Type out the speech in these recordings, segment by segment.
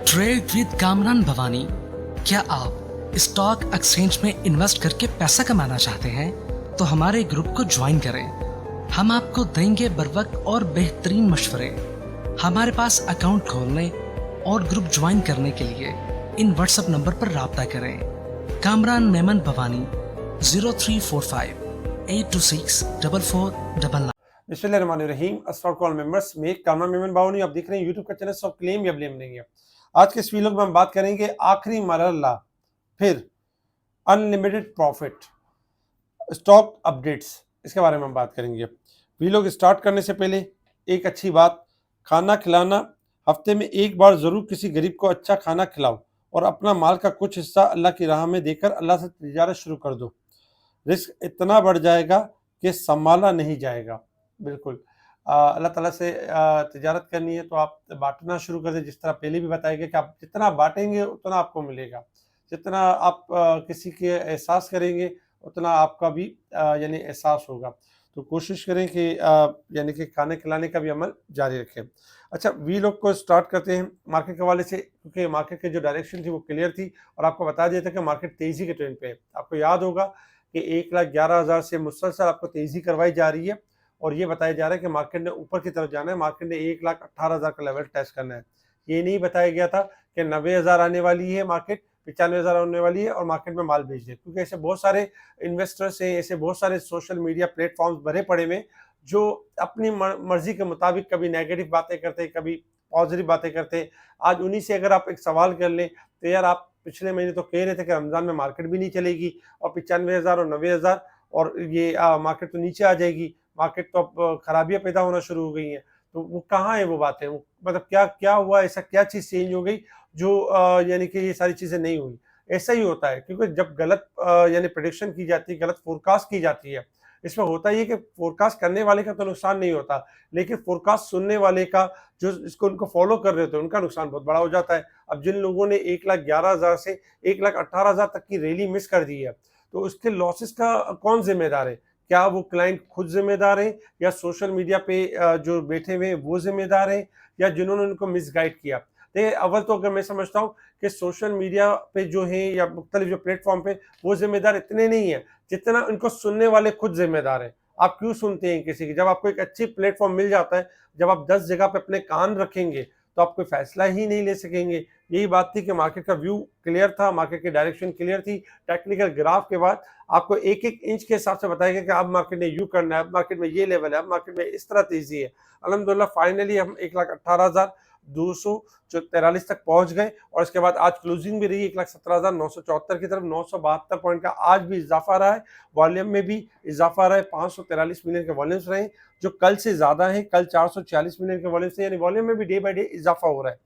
Trade with Kamran Bhavani. क्या आप stock exchange में इन्वेस्ट करके पैसा कमाना चाहते हैं तो हमारे ग्रुप को ज्वाइन करें। हम आपको देंगे बर वक्त और बेहतरीन मशवरे। हमारे पास अकाउंट खोलने और ग्रुप ज्वाइन करने के लिए इन व्हाट्सएप नंबर पर राब्ता करें। कामरान मेमन भवानी 0345-826-4499। बिस्मिल्लाहिर्रहमानिर्रहीम। अस्सलाम वालेकुम मेंबर्स, मैं कामरान मेमन भवानी। आप देख रहे हैं यूट्यूब का चैनल सब क्लेम या ब्लेम नहीं है। आज के इस वीडियो में हम बात करेंगे आखिरी मरहला, फिर अनलिमिटेड प्रॉफिट, स्टॉक अपडेट्स, इसके बारे में हम बात करेंगे। वीडियो स्टार्ट करने से पहले एक अच्छी बात, खाना खिलाना, हफ्ते में एक बार ज़रूर किसी गरीब को अच्छा खाना खिलाओ और अपना माल का कुछ हिस्सा अल्लाह की राह में देकर अल्लाह से तिजारत शुरू कर दो। रिस्क इतना बढ़ जाएगा कि संभाला नहीं जाएगा। बिल्कुल अल्लाह ताला से तिजारत करनी है तो आप बांटना शुरू कर दें। जिस तरह पहले भी बताया गया कि आप जितना बांटेंगे उतना आपको मिलेगा, जितना आप किसी के एहसास करेंगे उतना आपका भी यानी एहसास होगा। तो कोशिश करें कि यानी कि खाने खिलाने का भी अमल जारी रखें। अच्छा, वी लोग को स्टार्ट करते हैं मार्केट के हवाले से, क्योंकि मार्केट की जो डायरेक्शन थी वो क्लियर थी और आपको बता दिया था कि मार्केट तेज़ी के ट्रेंड पे है। आपको याद होगा कि 1,11,000 से मुसलसल आपको तेज़ी करवाई जा रही है और ये बताया जा रहा है कि मार्केट ने ऊपर की तरफ जाना है, मार्केट ने 1,18,000 का लेवल टेस्ट करना है। ये नहीं बताया गया था कि 90,000 आने वाली है, मार्केट 95,000 होने वाली है और मार्केट में माल बेच दे, क्योंकि ऐसे बहुत सारे इन्वेस्टर्स हैं, ऐसे बहुत सारे सोशल मीडिया प्लेटफॉर्म्स भरे पड़े हुए जो अपनी मर्जी के मुताबिक कभी नेगेटिव बातें करते, कभी पॉजिटिव बातें करते। आज उन्हीं से अगर आप एक सवाल कर लें तो यार, आप पिछले महीने तो कह रहे थे कि रमज़ान में मार्केट भी नहीं चलेगी और 95,000 और 90,000 और ये मार्केट तो नीचे आ जाएगी, मार्केट तो अब खराबियाँ पैदा होना शुरू हो गई हैं। तो वो कहाँ है वो बातें? वो मतलब क्या क्या हुआ, ऐसा क्या चीज़ चेंज हो गई जो यानी कि ये सारी चीज़ें नहीं हुई? ऐसा ही होता है, क्योंकि जब गलत यानी प्रेडिक्शन की जाती है, गलत फोरकास्ट की जाती है, इसमें होता ये कि फोरकास्ट करने वाले का तो नुकसान नहीं होता, लेकिन फोरकास्ट सुनने वाले का, जो इसको उनको फॉलो कर रहे होते हैं, उनका नुकसान बहुत बड़ा हो जाता है। अब जिन लोगों ने 1,11,000 से 1,18,000 तक की रैली मिस कर दी है, तो उसके लॉसेस का कौन जिम्मेदार है? क्या वो क्लाइंट खुद जिम्मेदार है या सोशल मीडिया पे जो बैठे हुए हैं वो जिम्मेदार है या जिन्होंने उनको मिसगाइड किया? देखिए, अव्वल तो अगर मैं समझता हूँ कि सोशल मीडिया पे जो है या मुख्तलिफ जो प्लेटफॉर्म पे, वो जिम्मेदार इतने नहीं है जितना उनको सुनने वाले खुद जिम्मेदार है। आप क्यों सुनते हैं किसी की? जब आपको एक अच्छी प्लेटफॉर्म मिल जाता है, जब आप 10 जगह पे अपने कान रखेंगे तो आप कोई फैसला ही नहीं ले सकेंगे। यही बात थी कि मार्केट का व्यू क्लियर था, मार्केट की डायरेक्शन क्लियर थी। टेक्निकल ग्राफ के बाद आपको एक एक इंच के हिसाब से बताया गया कि अब मार्केट ने यू करना है, अब मार्केट में ये लेवल है, अब मार्केट में इस तरह तेजी है। अल्हम्दुलिल्लाह फाइनली हम 1,18,243 तक पहुंच गए और इसके बाद आज क्लोजिंग भी रही 1,17,974 की तरफ। 972 पॉइंट का आज भी इजाफा रहा है, वॉल्यूम में भी इजाफा रहा है। 543 मिलियन के वॉल्यूम्स रहे जो कल से ज्यादा है। कल 446 मिलियन के वॉल्यूम से, यानी वॉल्यूम में भी डे बाई डे इजाफा हो रहा है।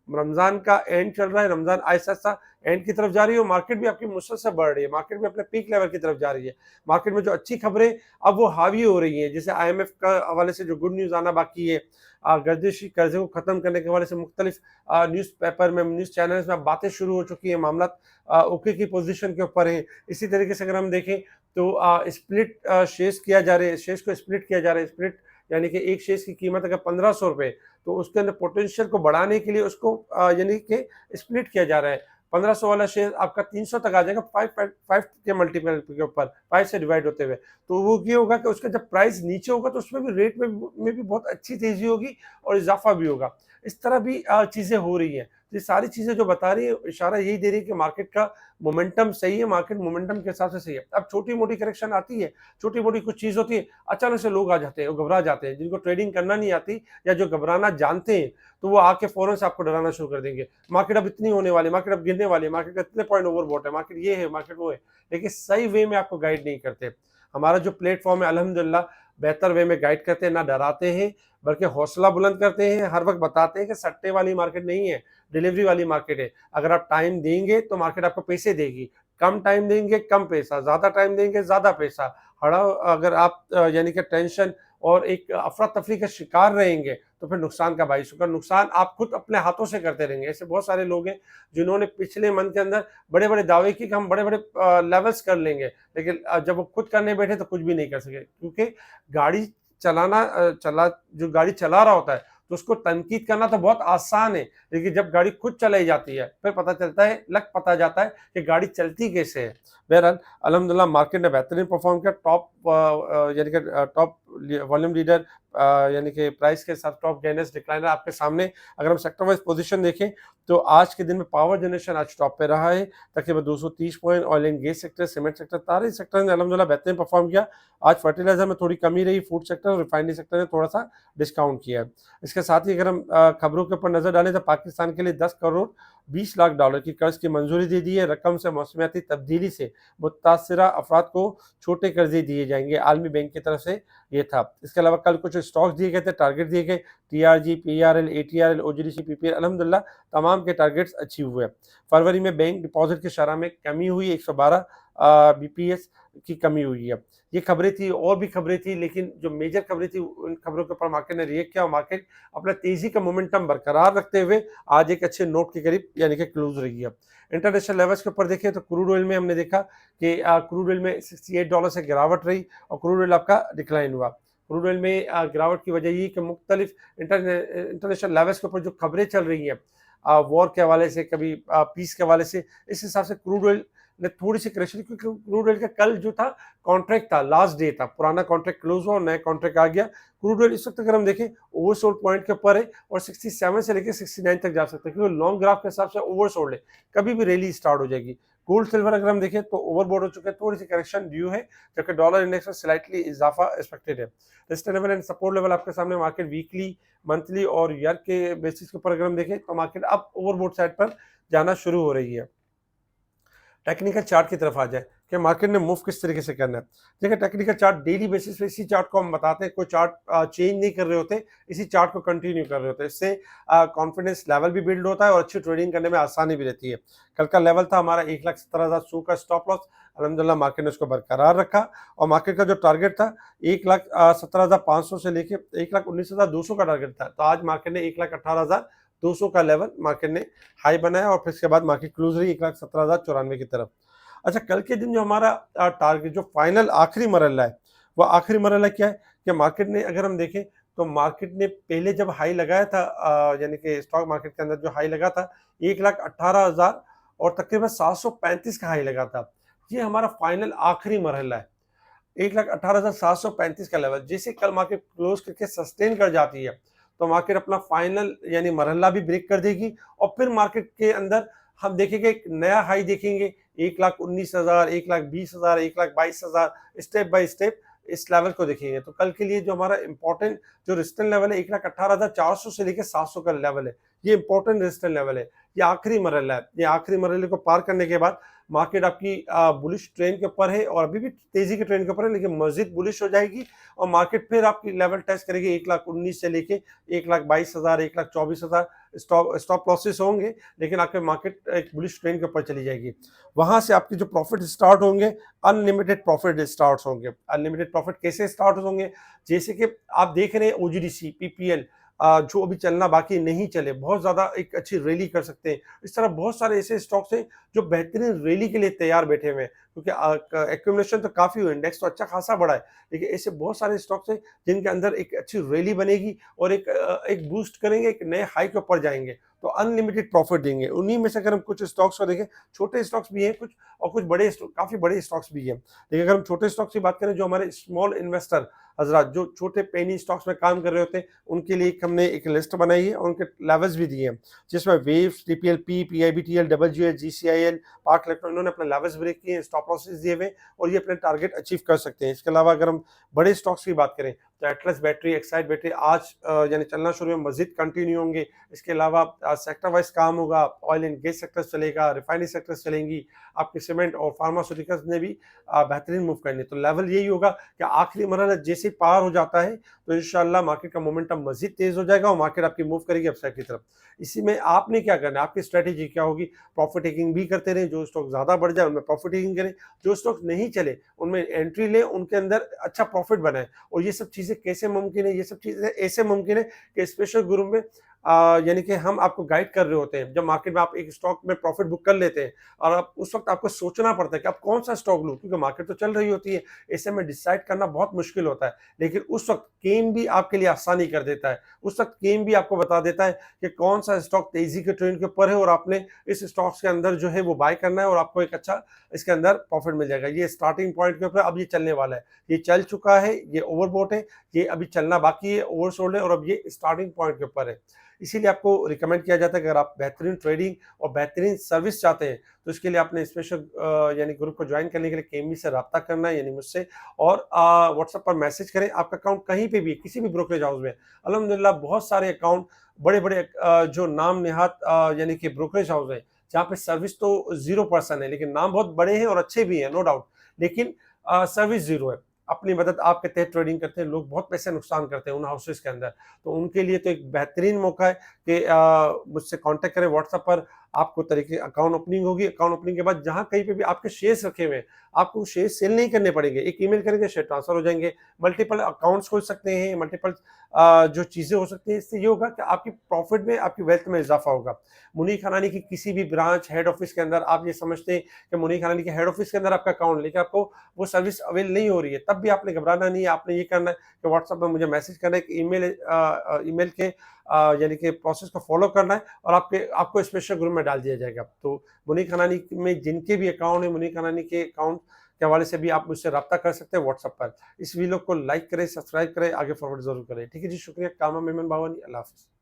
रमजान का एंड चल रहा है, रमजान आहिस्ता आहिस्ता एंड की तरफ जा रही है और मार्केट भी आपकी मुसलसल बढ़ रही है, मार्केट भी अपने पीक लेवल की तरफ जा रही है। मार्केट में जो अच्छी खबरें अब वो हावी हो रही हैं, जैसे IMF का हवाले से जो गुड न्यूज़ आना बाकी है, गर्दिशी कर्जे को खत्म करने के हवाले से मुख्तलिफ न्यूज़ पेपर में, न्यूज़ चैनल्स में बातें शुरू हो चुकी है, मामला ओके की पोजीशन के ऊपर है। इसी तरीके से अगर हम देखें तो स्प्लिट शेयर्स किया जा रहा है, शेयर्स को स्प्लिट किया जा रहा है। स्प्लिट यानी कि एक शेयर्स की कीमत अगर 1,500 रुपये, तो उसके अंदर पोटेंशियल को बढ़ाने के लिए उसको यानी कि स्प्लिट किया जा रहा है। 1,500 वाला शेयर आपका 300 तक आ जाएगा 5 के मल्टीपल के ऊपर, 5 से डिवाइड होते हुए। तो वो ये होगा कि उसका जब प्राइस नीचे होगा तो उसमें भी रेट में भी बहुत अच्छी तेजी होगी और इजाफा भी होगा। इस तरह भी चीज़ें हो रही हैं। ये सारी चीज़ें जो बता रही है, इशारा यही दे रही है कि मार्केट का मोमेंटम सही है, मार्केट मोमेंटम के हिसाब से सही है। अब छोटी मोटी करेक्शन आती है, छोटी मोटी कुछ चीज़ होती है, अचानक से लोग आ जाते हैं, वो घबरा जाते हैं। जिनको ट्रेडिंग करना नहीं आती या जो घबराना जानते हैं, तो वो आके फौरन से आपको डराना शुरू कर देंगे। मार्केट अब इतनी होने वाली है, मार्केट अब गिरने वाली है, मार्केट का इतने पॉइंट ओवरबॉट है, मार्केट ये है, मार्केट वो है, लेकिन सही वे में आपको गाइड नहीं करते। हमारा जो प्लेटफॉर्म है अल्हम्दुलिल्लाह बेहतर वे में गाइड करते हैं, ना डराते हैं बल्कि हौसला बुलंद करते हैं। हर वक्त बताते हैं कि सट्टे वाली मार्केट नहीं है, डिलीवरी वाली मार्केट है। अगर आप टाइम देंगे तो मार्केट आपको पैसे देगी, कम टाइम देंगे कम पैसा, ज़्यादा टाइम देंगे ज़्यादा पैसा। हड़ा अगर आप यानी कि टेंशन और एक अफरा तफरी का शिकार रहेंगे तो फिर नुकसान का बाइस होगा। नुकसान आप खुद अपने हाथों से करते रहेंगे। ऐसे बहुत सारे लोग हैं जिन्होंने पिछले मंथ के अंदर बड़े बड़े दावे किए कि हम बड़े बड़े लेवल्स कर लेंगे, लेकिन जब वो खुद करने बैठे तो कुछ भी नहीं कर सके, क्योंकि गाड़ी चलाना जो गाड़ी चला रहा होता है तो उसको तनकीद करना तो बहुत आसान है, लेकिन जब गाड़ी खुद चलाई जाती है फिर पता चलता है, लग पता जाता है कि गाड़ी चलती कैसे है। बहरहाल अल्हम्दुलिल्लाह मार्केट ने बेहतरीन परफॉर्म किया, यानी कि टॉप वॉल्यूम लीडर, यानी कि प्राइस के साथ टॉप गेनर्स डिक्लाइनर आपके सामने। अगर हम सेक्टर वाइज पोजीशन देखें तो आज के दिन में पावर जनरेशन आज टॉप पे रहा है, तकरीबन 230 point. Oil and gas sector, cement sector, सारे सेक्टर ने अल्हम्दुलिल्लाह बेहतरीन परफॉर्म किया। आज फर्टिलाइजर में थोड़ी कमी रही, फूड सेक्टर और रिफाइनरी सेक्टर ने थोड़ा सा डिस्काउंट किया है। इसके साथ ही अगर हम खबरों के ऊपर नजर डालें तो पाकिस्तान के लिए 10 करोड़ 20 लाख डॉलर की कर्ज की मंजूरी दे दी है। रकम से मौसमियाती तब्दीली से मुतासरा अफराद को छोटे कर्जे दिए जाएंगे, आलमी बैंक की तरफ से ये था। इसके अलावा कल कुछ स्टॉक्स दिए गए थे, टारगेट दिए गए, टीआरजी, पीआरएल, एटीआरएल, ओजीडीसी, पीपीएल, अल्हम्दुलिल्लाह तमाम के टारगेट्स अचीव हुए। फरवरी में बैंक डिपॉजिट की शरह में कमी हुई, 112 बीपीएस की कमी हुई है। ये खबरें थी, और भी खबरें थी, लेकिन जो मेजर खबरें थी उन खबरों के ऊपर मार्केट ने रिएक्ट किया और मार्केट अपना तेजी का मोमेंटम बरकरार रखते हुए आज एक अच्छे नोट के करीब यानी कि क्लोज रही है। इंटरनेशनल लेवल्स के ऊपर देखें तो क्रूड ऑयल में हमने देखा कि क्रूड ऑयल में $68 से गिरावट रही और क्रूड ऑयल आपका डिक्लाइन हुआ। क्रूड ऑयल में गिरावट की वजह ये कि मुख्तलिफ इंटरनेशनल लेवल्स के ऊपर जो खबरें चल रही हैं वॉर के हवाले से, कभी पीस के हवाले से, इस हिसाब से क्रूड ऑयल ने थोड़ी सी करेक्शन, क्योंकि क्रूड ऑयल का कल जो था कॉन्ट्रैक्ट था, लास्ट डे था, पुराना कॉन्ट्रैक्ट क्लोज हुआ और नया कॉन्ट्रैक्ट आ गया। क्रूड ऑयल इस वक्त अगर हम देखें ओवरसोल्ड पॉइंट के ऊपर है और 67 से लेकर 69 तक जा सकता है, क्योंकि लॉन्ग ग्राफ के हिसाब से ओवरसोल्ड है, कभी भी रैली स्टार्ट हो जाएगी। गोल्ड सिल्वर अगर हम देखें तो ओवरबॉट हो चुके हैं, थोड़ी सी करेक्शन ड्यू है, जबकि डॉलर इंडेक्स में स्लाइटली इजाफा एक्सपेक्टेड है। Resistance level and support level आपके सामने, मार्केट वीकली, मंथली और ईयर के बेसिस के ऊपर अगर हम देखें तो मार्केट अब ओवरबॉट साइड पर जाना शुरू हो रही है। टेक्निकल चार्ट की तरफ आ जाए कि मार्केट ने मूव किस तरीके से करना है। देखिए टेक्निकल चार्ट डेली बेसिस पे इसी चार्ट को हम बताते हैं, कोई चार्ट चेंज नहीं कर रहे होते, इसी चार्ट को कंटिन्यू कर रहे होते हैं। इससे कॉन्फिडेंस लेवल भी बिल्ड होता है और अच्छी ट्रेडिंग करने में आसानी भी रहती है। कल का लेवल था हमारा 1,17,100 का स्टॉप लॉस, अलहमदुलिल्लाह मार्केट ने उसको बरकरार रखा और मार्केट का जो टारगेट था 1,17,500 से लेके 1,19,200 का टारगेट था। तो आज मार्केट ने 1,18,200 का लेवल मार्केट ने हाई बनाया और फिर इसके बाद मार्केट क्लोज रही 1,17,094 की तरफ। अच्छा, कल के दिन जो हमारा टारगेट, जो फाइनल आखिरी मरहला है, वो आखिरी मरहला क्या है कि मार्केट ने अगर हम देखें तो मार्केट ने पहले जब हाई लगाया था, यानी कि स्टॉक मार्केट के अंदर जो हाई लगा था 1,18,000 और तकरीबन 735 का हाई लगा था। ये हमारा फाइनल आखिरी मरहला है, 1,18,735 का लेवल। जैसे कल मार्केट क्लोज करके सस्टेन कर जाती है तो मार्केट अपना फाइनल यानी मरहला भी ब्रेक कर देगी और फिर मार्केट के अंदर हम देखेंगे एक नया हाई देखेंगे 1,19,000, 1,20,000, 1,22,000, स्टेप बाय स्टेप इस लेवल को देखेंगे। तो कल के लिए जो हमारा इंपॉर्टेंट जो रेजिस्टेंस लेवल है 1,18,400 से लेकर 700 का लेवल है, ये इंपॉर्टेंट रेजिस्टेंस लेवल है। ये आखिरी मरहला है। ये आखिरी मरहले को पार करने के बाद मार्केट आपकी बुलिश ट्रेंड के ऊपर है और अभी भी तेजी के ट्रेंड के ऊपर है, लेकिन मजीद बुलिश हो जाएगी और मार्केट फिर आपकी लेवल टेस्ट करेगी 1,19,000 से लेके 1,22,000, 1,24,000 स्टॉप लॉसेस होंगे, लेकिन आपके मार्केट एक बुलिश ट्रेंड के ऊपर चली जाएगी। वहां से आपके जो प्रॉफिट स्टार्ट होंगे, अनलिमिटेड प्रॉफिट स्टार्ट होंगे। अनलिमिटेड प्रॉफिट कैसे स्टार्ट होंगे? जैसे कि आप देख रहे हैं ओजीडीसी, पीपीएल जो अभी चलना बाकी नहीं चले, बहुत ज्यादा एक अच्छी रैली कर सकते हैं। इस तरह बहुत सारे ऐसे स्टॉक्स हैं जो बेहतरीन रैली के लिए तैयार बैठे हुए हैं, क्योंकि एक्यूमुलेशन तो काफी हुआ, इंडेक्स तो अच्छा खासा बढ़ा है, लेकिन ऐसे बहुत सारे स्टॉक्स हैं जिनके अंदर एक अच्छी रैली बनेगी और एक बूस्ट करेंगे, एक नए हाई के ऊपर जाएंगे तो अनलिमिटेड प्रॉफिट देंगे। उन्हीं में से अगर हम कुछ स्टॉक्स को देखें, छोटे स्टॉक्स भी हैं कुछ और कुछ बड़े, काफी बड़े स्टॉक्स भी हैं। लेकिन अगर हम छोटे स्टॉक्स की बात करें, जो हमारे स्मॉल इन्वेस्टर हजरात जो छोटे पेनी स्टॉक्स में काम कर रहे होते हैं, उनके लिए हमने एक लिस्ट बनाई है और उनके लेवल्स भी दिए हैं, जिसमें वेव्स, टीपीएलपी, पीआईबीटीएल, डब्ल्यूजीएल, जीसीआईएल, पार्क इलेक्ट्रॉन, इन्होंने अपने लेवल्स ब्रेक किए हैं, स्टॉप लॉसेस दिए हुए और ये अपने टारगेट अचीव कर सकते हैं। इसके अलावा अगर हम बड़े स्टॉक्स की बात करें तो एटलस बैटरी, एक्साइड बैटरी आज यानी चलना शुरू में, मजीद कंटिन्यू होंगे। इसके अलावा सेक्टर वाइज काम होगा, ऑयल एंड गैस सेक्टर चलेगा, रिफाइनरी सेक्टर चलेंगी, आपके सीमेंट और फार्मास्यूटिकल्स ने भी बेहतरीन मूव करनी। तो लेवल यही होगा कि आखिरी मरहला जैसे पार हो जाता है तो इंशाल्लाह मार्केट का मोमेंटम मजीद तेज हो जाएगा और मार्केट आपकी मूव करेगी अपसाइड की तरफ। इसी में आपने क्या करना है, आपकी स्ट्रेटेजी क्या होगी? प्रॉफिट टेकिंग भी करते रहें, जो स्टॉक ज्यादा बढ़ जाए उनमें प्रॉफिट टेकिंग करें, जो स्टॉक नहीं चले उनमें एंट्री लें, उनके अंदर अच्छा प्रॉफिट बनाएं। और ये सब चीजें कैसे मुमकिन है? ये सब चीजें ऐसे मुमकिन है कि स्पेशल ग्रुप में यानी कि हम आपको गाइड कर रहे होते हैं। जब मार्केट में आप एक स्टॉक में प्रॉफिट बुक कर लेते हैं और आप उस वक्त आपको सोचना पड़ता है कि आप कौन सा स्टॉक लूं, क्योंकि मार्केट तो चल रही होती है, ऐसे में डिसाइड करना बहुत मुश्किल होता है। लेकिन उस वक्त केम भी आपके लिए आसानी कर देता है। उस वक्त केम भी आपको बता देता है कि कौन सा स्टॉक तेजी के ट्रेंड के ऊपर है और आपने इस स्टॉक्स के अंदर जो है वो बाय करना है और आपको एक अच्छा इसके अंदर प्रॉफिट मिल जाएगा। ये स्टार्टिंग पॉइंट के ऊपर अब ये चलने वाला है, ये चल चुका है, ये ओवरबॉट है, ये अभी चलना बाकी है, ओवरसोल्ड है और अब ये स्टार्टिंग पॉइंट के ऊपर है। इसीलिए आपको रिकमेंड किया जाता है कि अगर आप बेहतरीन ट्रेडिंग और बेहतरीन सर्विस चाहते हैं तो इसके लिए आपने स्पेशल यानी ग्रुप को ज्वाइन करने के लिए केएमबी से रब्ता करना है, यानी मुझसे, और व्हाट्सएप पर मैसेज करें। आपका अकाउंट कहीं पे भी किसी भी ब्रोकरेज हाउस में, अल्हम्दुलिल्लाह बहुत सारे अकाउंट बड़े बड़े जो नाम नेहात यानी कि ब्रोकरेज हाउस है जहाँ पे सर्विस तो 0% है, लेकिन नाम बहुत बड़े हैं और अच्छे भी हैं, नो डाउट, लेकिन सर्विस जीरो है। अपनी मदद आपके तहत ट्रेडिंग करते हैं लोग, बहुत पैसे नुकसान करते हैं उन हाउसेस के अंदर। तो उनके लिए तो एक बेहतरीन मौका है कि मुझसे कांटेक्ट करें व्हाट्सएप पर। आपको तरीके अकाउंट ओपनिंग होगी, अकाउंट ओपनिंग के बाद जहां कहीं पे भी आपके शेयर्स रखे हुए हैं, आपको शेयर सेल नहीं करने पड़ेंगे। एक ईमेल करेंगे, शेयर ट्रांसफर हो जाएंगे। मल्टीपल अकाउंट्स खोल सकते हैं, मल्टीपल जो चीजें हो सकती हैं। इससे ये होगा कि आपकी प्रॉफिट में, आपकी वेल्थ में इजाफा होगा। मुनीर खनानी की किसी भी ब्रांच हेड ऑफिस के अंदर आप ये समझते हैं कि मुनीर खनानी के हेड ऑफिस के अंदर आपका अकाउंट, लेकिन आपको वो सर्विस अवेल नहीं हो रही है, तब भी आपने घबराना नहीं है। आपने ये करना है कि व्हाट्सएप में मुझे मैसेज करना है कि ईमेल के यानी कि प्रोसेस को फॉलो करना है और आपको स्पेशल ग्रुप में डाल दिया जाएगा। तो मुनीर खनानी में जिनके भी अकाउंट है, मुनीर खनानी के अकाउंट के हवाले से भी आप मुझसे रब्ता कर सकते हैं व्हाट्सएप पर। इस वीडियो को लाइक करें, सब्सक्राइब करें, आगे फॉरवर्ड जरूर करें। ठीक है जी, शुक्रिया। कामा मेमन बावानी, अल्लाह हाफिज़।